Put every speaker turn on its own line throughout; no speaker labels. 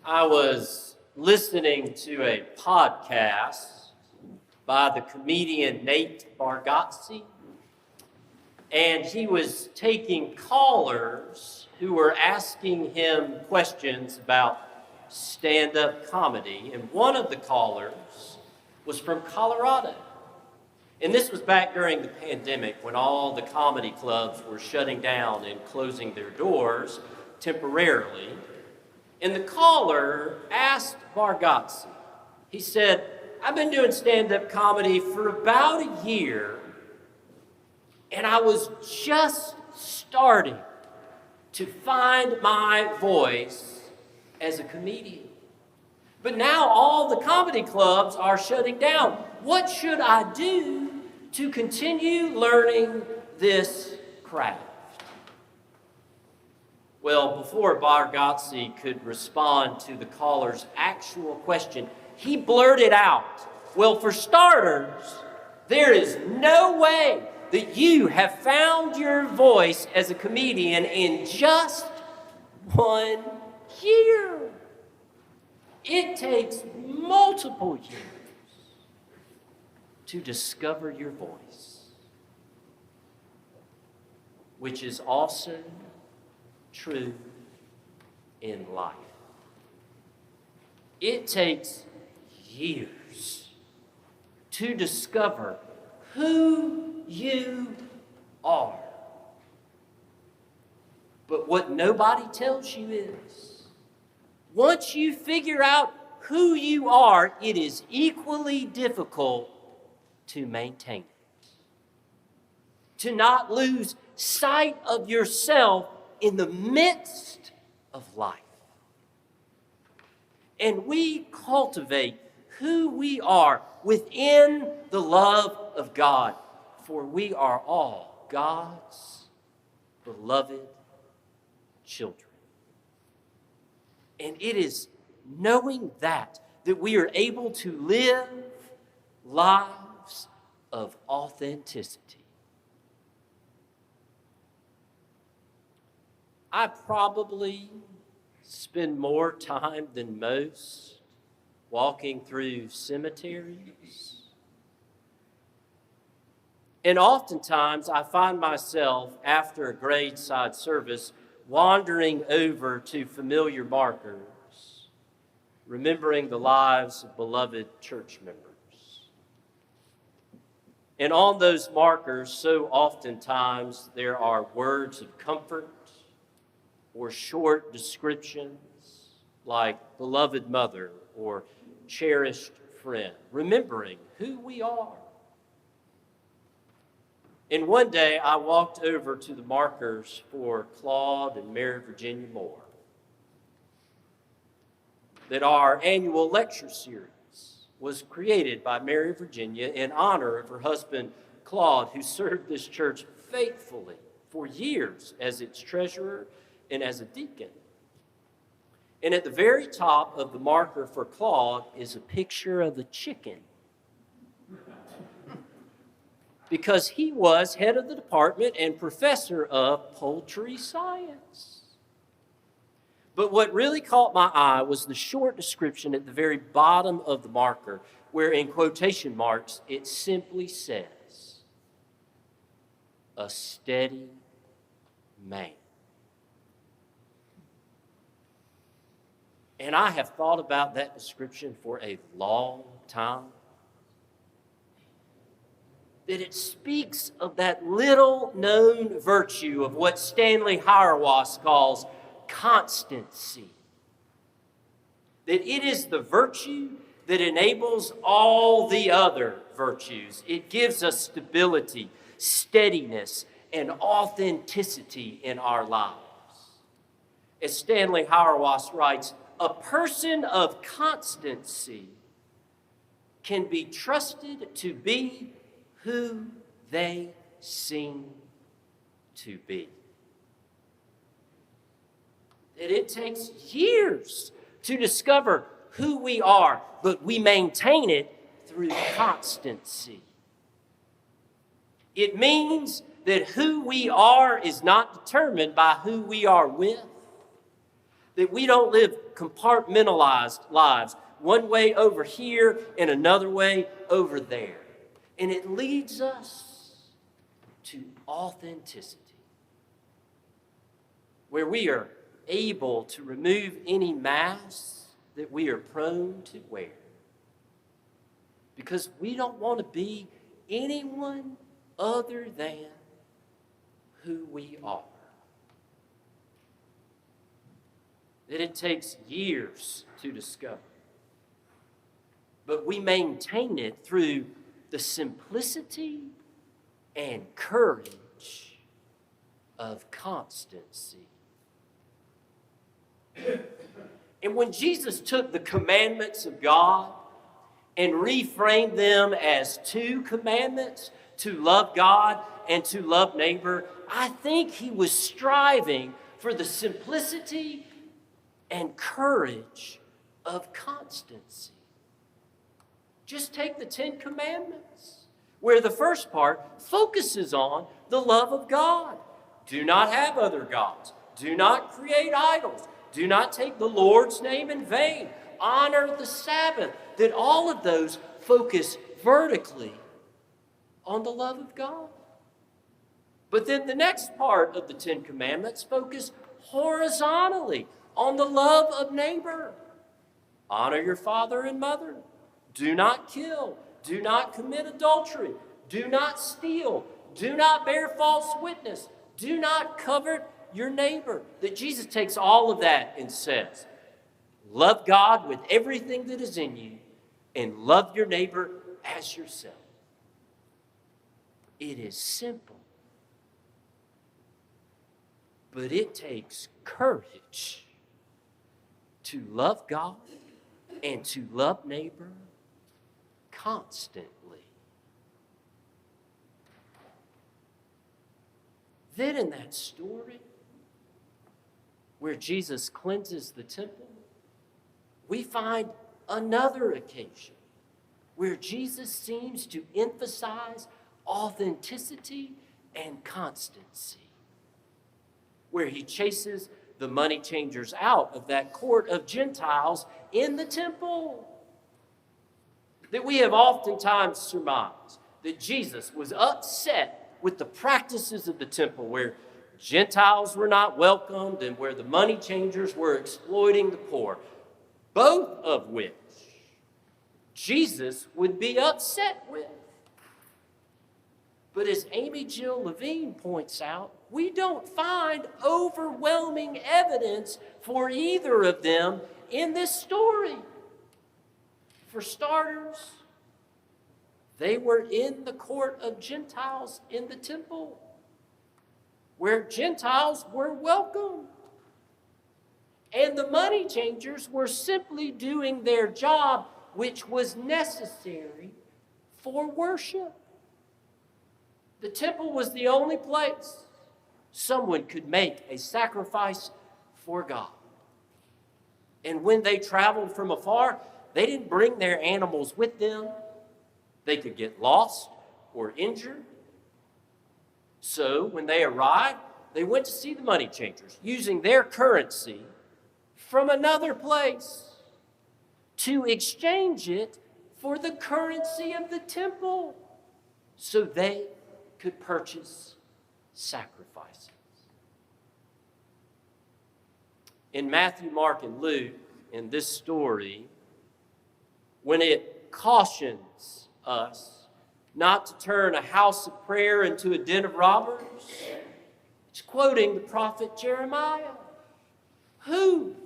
I was listening to a podcast by the comedian Nate Bargatze, and he was taking callers who were asking him questions about stand-up comedy, and one of the callers was from Colorado. And this was back during the pandemic when all the comedy clubs were shutting down and closing their doors temporarily. And the caller asked Bargatze, he said, "I've been doing stand-up comedy for about a year, and I was just starting to find my voice as a comedian. But now all the comedy clubs are shutting down. What should I do to continue learning this craft?" Well, before Bargatze could respond to the caller's actual question, he blurted out, "Well, for starters, there is no way that you have found your voice as a comedian in just 1 year. It takes multiple years to discover your voice," which is also true in life. It takes years to discover who you are. But what nobody tells you is, once you figure out who you are, it is equally difficult to maintain it. To not lose sight of yourself in the midst of life. And we cultivate who we are within the love of God, for we are all God's beloved children. And it is knowing that we are able to live lives of authenticity. I probably spend more time than most walking through cemeteries. And oftentimes I find myself, after a graveside service, wandering over to familiar markers, remembering the lives of beloved church members. And on those markers, so oftentimes there are words of comfort or short descriptions like beloved mother or cherished friend, remembering who we are. And one day I walked over to the markers for Claude and Mary Virginia Moore, that our annual lecture series was created by Mary Virginia in honor of her husband Claude, who served this church faithfully for years as its treasurer and as a deacon. And at the very top of the marker for Claude is a picture of a chicken, because he was head of the department and professor of poultry science. But what really caught my eye was the short description at the very bottom of the marker, where in quotation marks it simply says, "A steady man." And I have thought about that description for a long time. That it speaks of that little known virtue of what Stanley Hauerwas calls constancy. That it is the virtue that enables all the other virtues. It gives us stability, steadiness, and authenticity in our lives. As Stanley Hauerwas writes, a person of constancy can be trusted to be who they seem to be. That it takes years to discover who we are, but we maintain it through constancy. It means that who we are is not determined by who we are with, that we don't live compartmentalized lives, one way over here and another way over there. And it leads us to authenticity, where we are able to remove any masks that we are prone to wear, because we don't want to be anyone other than who we are. That it takes years to discover, but we maintain it through the simplicity and courage of constancy. And when Jesus took the commandments of God and reframed them as two commandments, to love God and to love neighbor, I think he was striving for the simplicity and courage of constancy. Just take the 10 Commandments, where the first part focuses on the love of God. Do not have other gods. Do not create idols. Do not take the Lord's name in vain. Honor the Sabbath. That all of those focus vertically on the love of God. But then the next part of the 10 Commandments focus horizontally on the love of neighbor. Honor your father and mother. Do not kill. Do not commit adultery. Do not steal. Do not bear false witness. Do not covet your neighbor. That Jesus takes all of that and says, love God with everything that is in you and love your neighbor as yourself. It is simple, but it takes courage to love God and to love neighbor constantly. Then in that story where Jesus cleanses the temple, we find another occasion where Jesus seems to emphasize authenticity and constancy, where he chases the money changers out of that court of Gentiles in the temple. That we have oftentimes surmised that Jesus was upset with the practices of the temple, where Gentiles were not welcomed and where the money changers were exploiting the poor, both of which Jesus would be upset with. But as Amy Jill Levine points out, we don't find overwhelming evidence for either of them in this story. For starters, they were in the court of Gentiles in the temple, where Gentiles were welcome. And the money changers were simply doing their job, which was necessary for worship. The temple was the only place someone could make a sacrifice for God. And when they traveled from afar, they didn't bring their animals with them. They could get lost or injured. So when they arrived, they went to see the money changers using their currency from another place to exchange it for the currency of the temple so they could purchase sacrifices. In Matthew, Mark, and Luke, in this story, when it cautions us not to turn a house of prayer into a den of robbers, it's quoting the prophet Jeremiah, who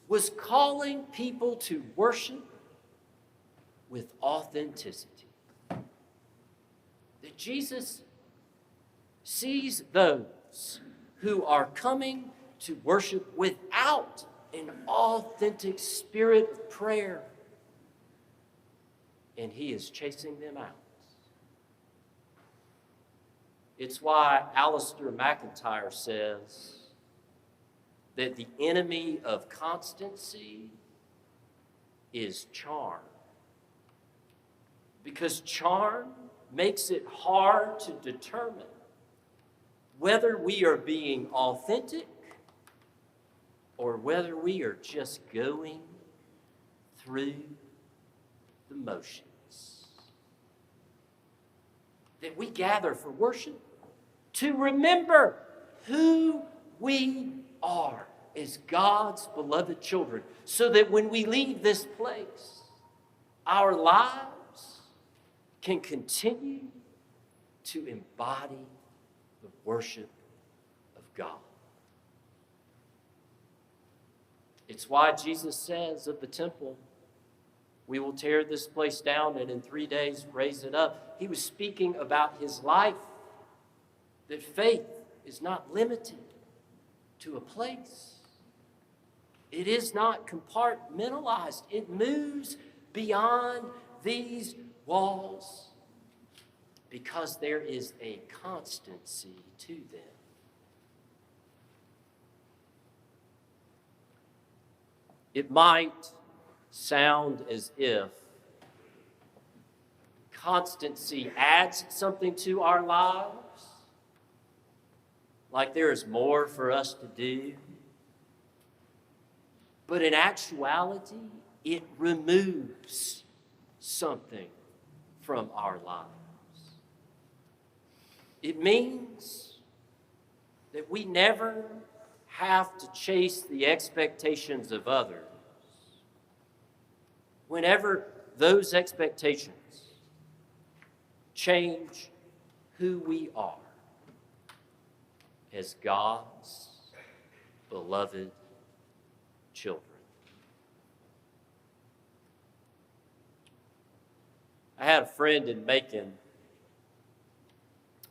was calling people to worship with authenticity. That Jesus sees those who are coming to worship without an authentic spirit of prayer, and he is chasing them out. It's why Alistair McIntyre says that the enemy of constancy is charm. Because charm makes it hard to determine whether we are being authentic or whether we are just going through the motions. That we gather for worship to remember who we are as God's beloved children, so that when we leave this place, our lives can continue to embody the worship of God. It's why Jesus says of the temple, we will tear this place down and in 3 days raise it up. He was speaking about his life, that faith is not limited to a place. It is not compartmentalized. It moves beyond these walls because there is a constancy to them. It might sound as if constancy adds something to our lives, like there is more for us to do. But in actuality, it removes something from our lives. It means that we never have to chase the expectations of others whenever those expectations change who we are as God's beloved children. I had a friend in Macon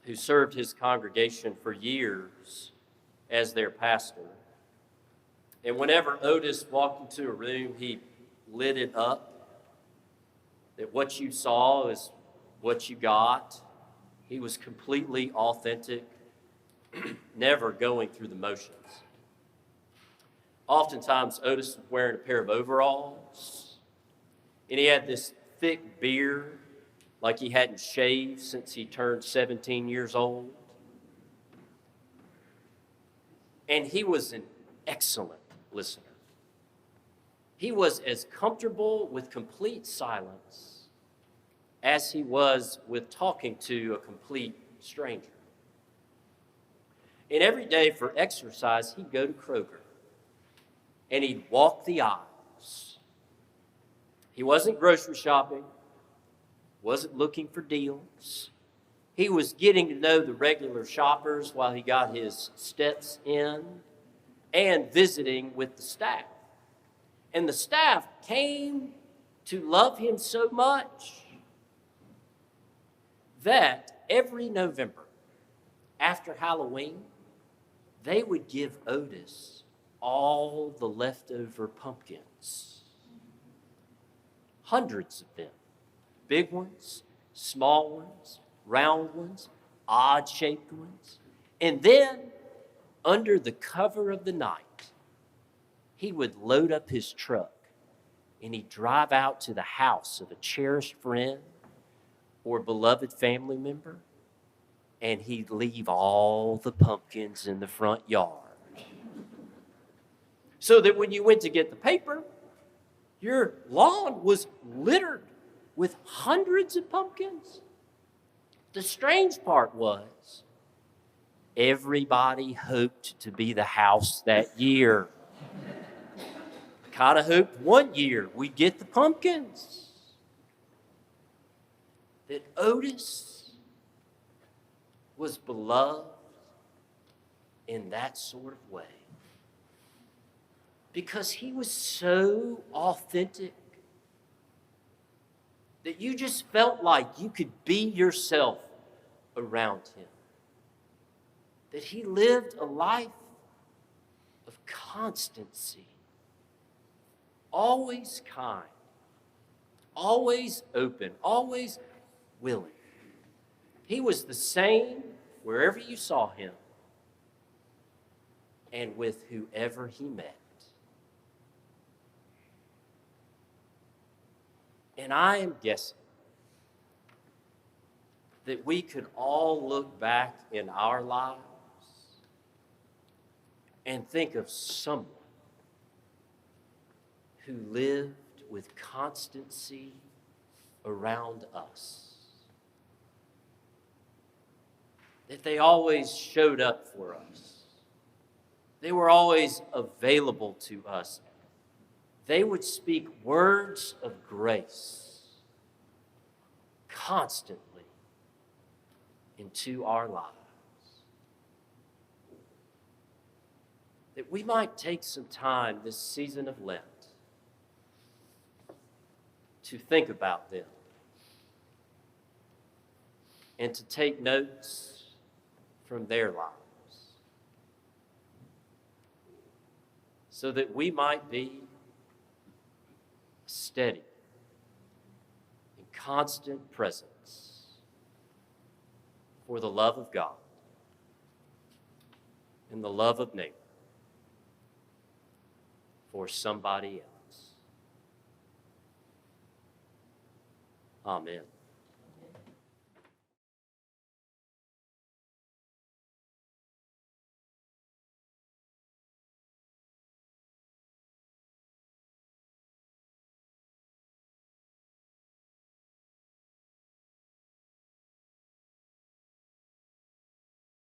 who served his congregation for years as their pastor. And whenever Otis walked into a room, he lit it up, that what you saw is what you got. He was completely authentic, never going through the motions. Oftentimes, Otis was wearing a pair of overalls, and he had this thick beard, like he hadn't shaved since he turned 17 years old. And he was an excellent listener. He was as comfortable with complete silence as he was with talking to a complete stranger. And every day for exercise, he'd go to Kroger, and he'd walk the aisles. He wasn't grocery shopping, wasn't looking for deals. He was getting to know the regular shoppers while he got his steps in and visiting with the staff. And the staff came to love him so much that every November after Halloween, they would give Otis all the leftover pumpkins. Hundreds of them. Big ones, small ones, round ones, odd-shaped ones. And then, under the cover of the night, he would load up his truck and he'd drive out to the house of a cherished friend or beloved family member, and he'd leave all the pumpkins in the front yard. So that when you went to get the paper, your lawn was littered with hundreds of pumpkins. The strange part was, everybody hoped to be the house that year. Kind of hoped one year we'd get the pumpkins. That Otis was beloved in that sort of way, because he was so authentic that you just felt like you could be yourself around him. That he lived a life of constancy, always kind, always open, always willing. He was the same wherever you saw him and with whoever he met. And I am guessing that we could all look back in our lives and think of someone who lived with constancy around us. That they always showed up for us. They were always available to us. They would speak words of grace constantly into our lives. That we might take some time this season of Lent to think about them and to take notes from their lives so that we might be steady and constant presence for the love of God and the love of neighbor for somebody else. Amen.